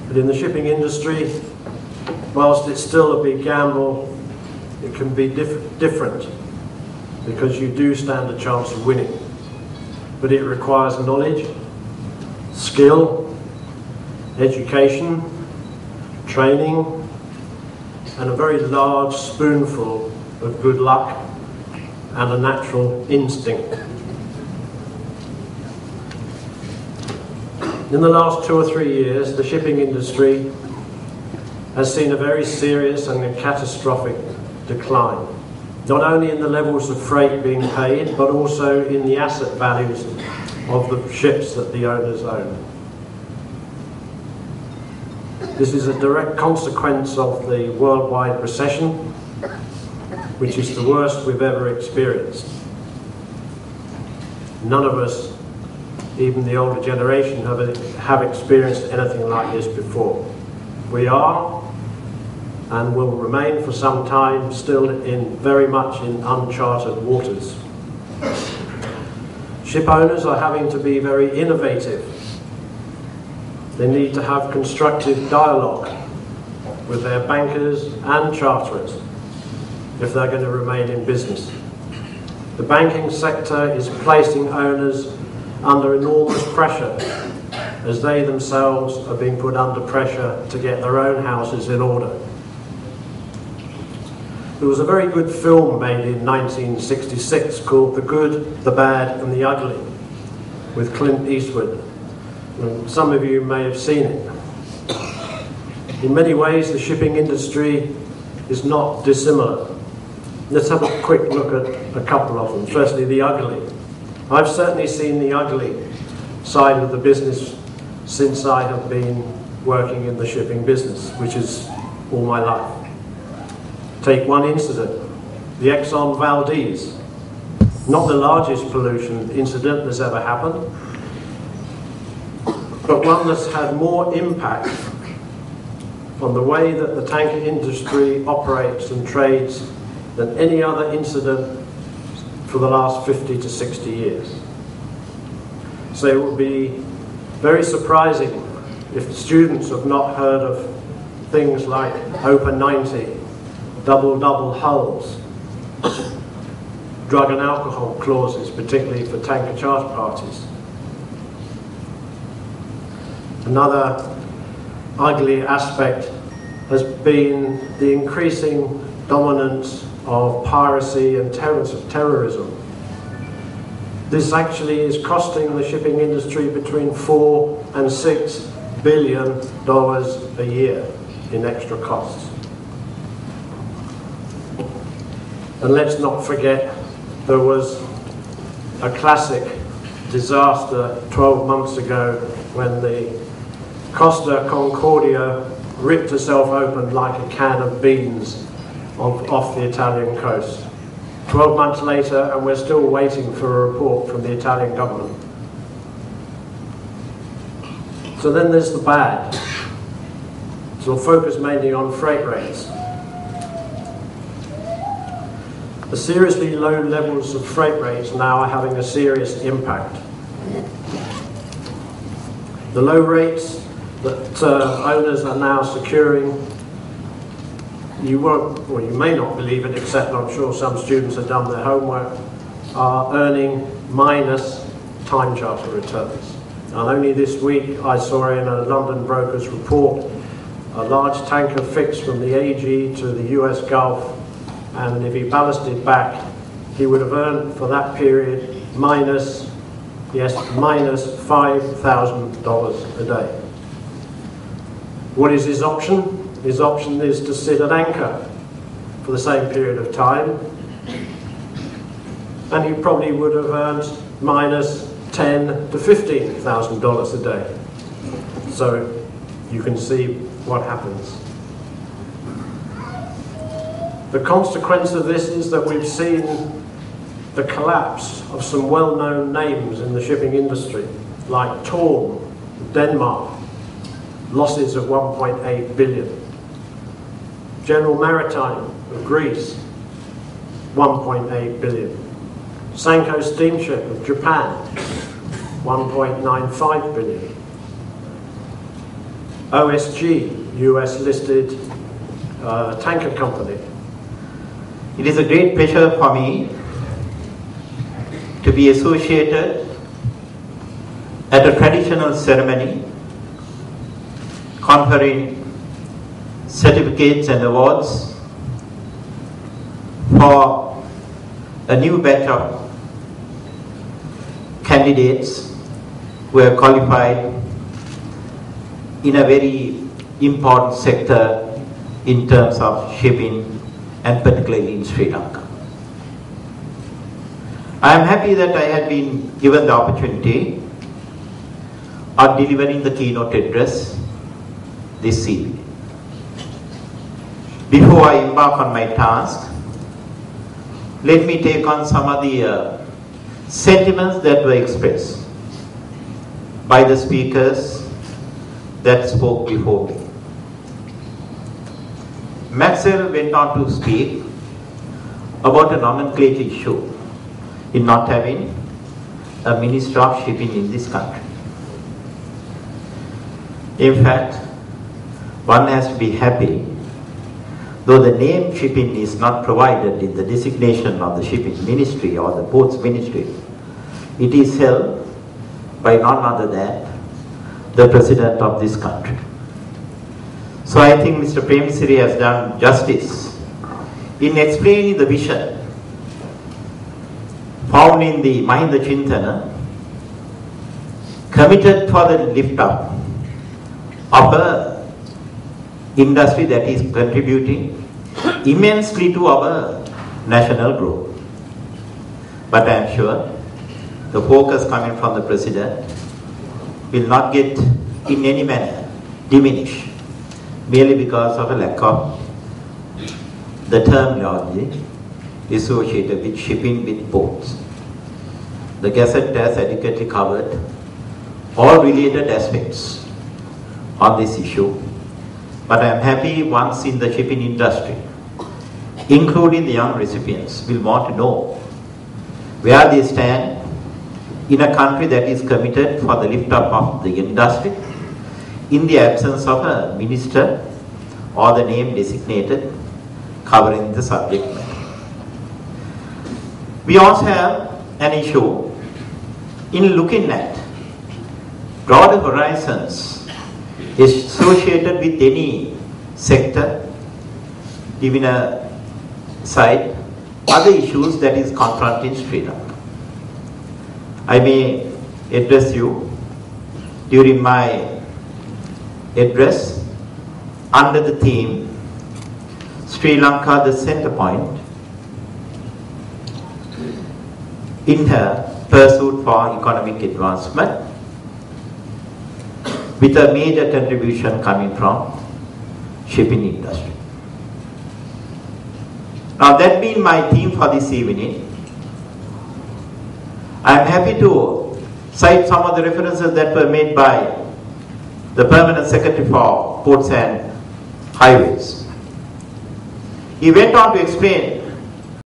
But in the shipping industry, whilst it's still a big gamble, it can be different because you do stand a chance of winning. But it requires knowledge, skill, education, training, and a very large spoonful of good luck and a natural instinct. In the last 2 or 3 years, the shipping industry has seen a very serious and a catastrophic decline, not only in the levels of freight being paid, but also in the asset values of the ships that the owners own. This is a direct consequence of the worldwide recession, which is the worst we've ever experienced. None of us, even the older generation, have experienced anything like this before. We are, and will remain for some time, still very much in uncharted waters. Ship owners are having to be very innovative. They need to have constructive dialogue with their bankers and charterers if they're going to remain in business. The banking sector is placing owners under enormous pressure as they themselves are being put under pressure to get their own houses in order. There was a very good film made in 1966 called The Good, the Bad and the Ugly with Clint Eastwood. And some of you may have seen it. In many ways, the shipping industry is not dissimilar. Let's have a quick look at a couple of them. Firstly, the ugly. I've certainly seen the ugly side of the business since I have been working in the shipping business, which is all my life. Take one incident, the Exxon Valdez. Not the largest pollution incident that's ever happened, but one that's had more impact on the way that the tanker industry operates and trades than any other incident for the last 50 to 60 years. So it would be very surprising if students have not heard of things like Open 90, double hulls, drug and alcohol clauses, particularly for tanker charter parties. Another ugly aspect has been the increasing dominance of piracy and terrorism. This actually is costing the shipping industry between $4 and $6 billion a year in extra costs. And let's not forget, there was a classic disaster 12 months ago when the Costa Concordia ripped herself open like a can of beans off the Italian coast. 12 months later, and we're still waiting for a report from the Italian government. So then there's the bad. So we'll focus mainly on freight rates. The seriously low levels of freight rates now are having a serious impact. The low rates that owners are now securing, you won't, or you may not believe it, except I'm sure some students have done their homework, are earning minus time charter returns. And only this week I saw in a London broker's report a large tanker fixed from the AG to the US Gulf, and if he ballasted back, he would have earned for that period minus $5,000 a day. What is his option? His option is to sit at anchor for the same period of time, and he probably would have earned minus $10,000 to $15,000 a day. So you can see what happens. The consequence of this is that we've seen the collapse of some well-known names in the shipping industry, like Torm, Denmark, losses of 1.8 billion. General Maritime of Greece, 1.8 billion. Sanko Steamship of Japan, 1.95 billion. OSG, US listed tanker company. It is a great pleasure for me to be associated at a traditional ceremony conferring certificates and awards for a new batch of candidates who have qualified in a very important sector in terms of shipping and particularly in Sri Lanka. I am happy that I had been given the opportunity of delivering the keynote address this evening. Before I embark on my task, let me take on some of the sentiments that were expressed by the speakers that spoke before me. Maxwell went on to speak about a nomenclature issue in not having a Minister of Shipping in this country. In fact, one has to be happy, though the name shipping is not provided in the designation of the shipping ministry or the ports ministry, it is held by none other than the President of this country. So I think Mr. Premasiri has done justice in explaining the vision found in the Mahinda Chintana, committed for the lift up of a industry that is contributing immensely to our national growth. But I am sure the focus coming from the President will not get in any manner diminished merely because of a lack of the terminology associated with shipping with ports. The Gazette has adequately covered all related aspects on this issue, but I am happy once in the shipping industry, including the young recipients, will want to know where they stand in a country that is committed for the lift up of the industry in the absence of a minister or the name designated covering the subject matter. We also have an issue in looking at broader horizons associated with any sector, leaving aside other issues that is confronting Sri Lanka. I may address you during my address under the theme Sri Lanka the center point in her pursuit for economic advancement, with a major contribution coming from shipping industry. Now that being my theme for this evening, I am happy to cite some of the references that were made by the Permanent Secretary for Ports and Highways. He went on to explain